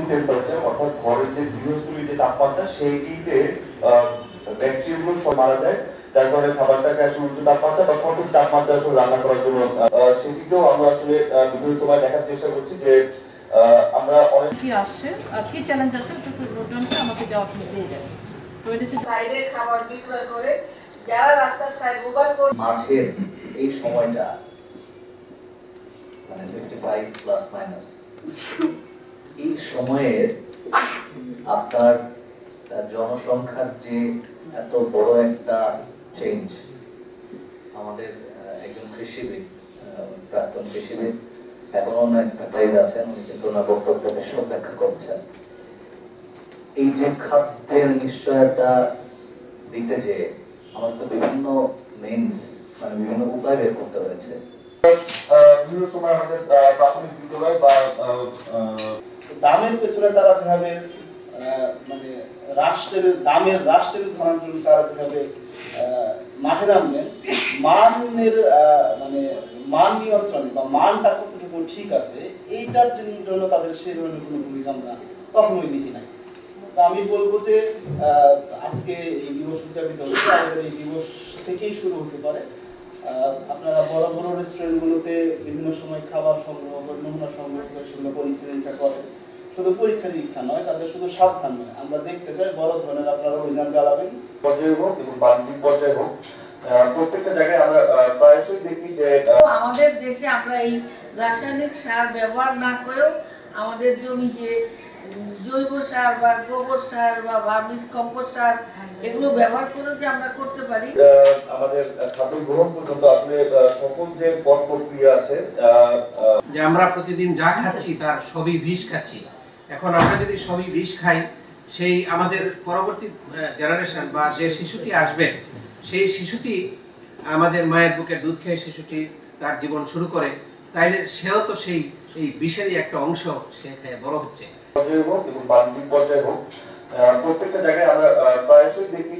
Temperature অর্থাৎ ঘরের যে গৃহস্থলীর যে তাপমাত্রা সেইটিতে ব্যাকটেরিয়াগুলো মারা যায়, যার কারণে খাবারটাকে আসলে উচ্চ তাপমাত্রা বা সঠিক তাপমাত্রা আসলে রান্না করার জন্য সেটিকেও আমরা আসলে বিভিন্ন সময় দেখার চেষ্টা করছি যে আমরা অনেক কি আসছে আর কি চ্যালেঞ্জ আছে একটু রোডনটা আমাকে জবাব দিয়ে যাবে। তো এটা সাইডে খাবার বিক্রয় করে যারা রাস্তার সাইড মোবাইল করে মাঝের এই সময়টা মানে 55 প্লাস মাইনাস এই সময়ের আপনার জনসংখ্যার যে এত বড় একটা চেঞ্জ, আমাদের একজন কৃষিবিদ, প্রাক্তন কৃষিবিদ এখনো না এক্সপার্টাইজ আছেন, উনি কিন্তু ওনার বক্তব্যকে সব ব্যাখ্যা করছেন। এই যে খাদ্যের নিশ্চয়তা দিতে যে আমাদের তো বিভিন্ন মিনস মানে বিভিন্ন উপায় বের করতে হয়েছে। বিভিন্ন সময় আমাদের প্রাথমিক বিদ্যালয় বা দামের পেছনে তারা যেভাবে মানে রাষ্ট্রের ধরার জন্য তারা যেভাবে মাঠে নামবেন, মানের মানে মান নিয়ন্ত্রণে বা মানটা কতটুকু ঠিক আছে এইটার জন্য তাদের সেই ধরনের কোনো ভূমিকা আমরা কখনোই দেখি নাই। তা আমি বলবো যে আজকে এই দিবস উদযাপিত হচ্ছে, আমাদের এই দিবস থেকেই শুরু হতে পারে। আপনারা বড় বড় রেস্টুরেন্টগুলোতে বিভিন্ন সময় খাবার সংগ্রহ করে নমুনা সংগ্রহ করে সেগুলো পরীক্ষা নিরীক্ষা করে। শুধু পরীক্ষা নিরীক্ষা নয়, তাদের শুধু সাবধান নয়, আমরা দেখতে চাই বড় ধরনের আপনারা অভিযান চালাবেন, পর্যায়ে হোক এবং বাণিজ্যিক পর্যায়ে হোক, প্রত্যেকটা জায়গায় আমরা প্রায়শই দেখি যে আমাদের দেশে আমরা এই রাসায়নিক সার ব্যবহার না করেও আমাদের জমি যে জৈব সার বা গোবর সার বা ভার্মিস কম্পোস্ট সার এগুলো ব্যবহার করে যে আমরা করতে পারি। আমাদের খাদ্য গ্রহণ পর্যন্ত আসলে সকল যে পথ প্রক্রিয়া আছে, যে আমরা প্রতিদিন যা খাচ্ছি তার সবই বিষ খাচ্ছি। এখন আমরা যদি সবই বিষ খাই, সেই আমাদের পরবর্তী জেনারেশন বা যে শিশুটি আসবে, সেই শিশুটি আমাদের মায়ের বুকের দুধ খেয়ে শিশুটি তার জীবন শুরু করে, তাইলে সেও তো সেই বিষেরই একটা অংশ সে খেয়ে বড় হচ্ছে। পর্যায়ে হোক এবং বাণিজ্যিক পর্যায়ে হোক, প্রত্যেকটা জায়গায় আমরা প্রায়শই দেখি